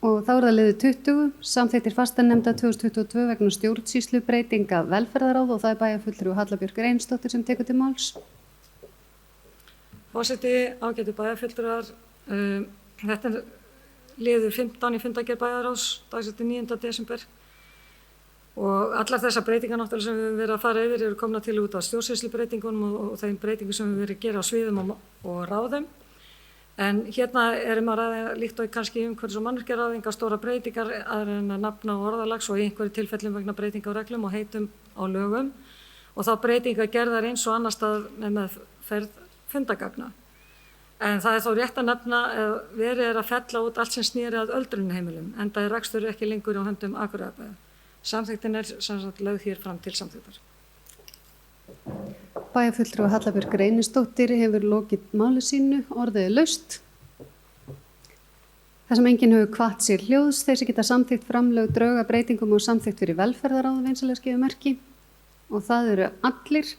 Og þá það liður 20, samþykktir fastanefnda 2022 vegna stjórnsýslubreytinga velferðaráð og það bæjarfulltrúi Halla Björk Reynisdóttir sem tekur til máls. Forseti, ágætu bæjarfulltrúar, þetta liður 15 í fundargerð bæjarráðs, dagsettur 9. desember. Og allar þessar breytingar náttúrulega sem við höfum verið að fara yfir eru komna til út af stjórnsýslubreytingunum og þeim breytingum sem við höfum verið að gera á sviðum og ráðum. En hérna erum að ræða líkt og kannski umhverfis- og mannvirkjaráðinga stóra breytingar aðra en að nafna og orðalags og í einhverju tilfellum vegna breytinga á reglum og heitum á lögum. Og þá breytinga gerðar eins og annar stað með meðferð fundagagna. En það þó rétt að nefna að verið að fella út allt sem snýri að öldrunarheimilum, enda rekstur ekki lengur á höndum Akureyrarbæjar. Samþykktin sem sagt lögð hér fram til samþykktar. Bæjarfulltrúi Halla Björk Reynisdóttir hefur lokið máli sínu, orðið laust. Það sem enginn hefur hvatt sér hljóðs, þeir sem geta samþykkt framlög drauga breytingum og samþykkt fyrir velferðaráð vinsamlegast gefur merki og það eru allir.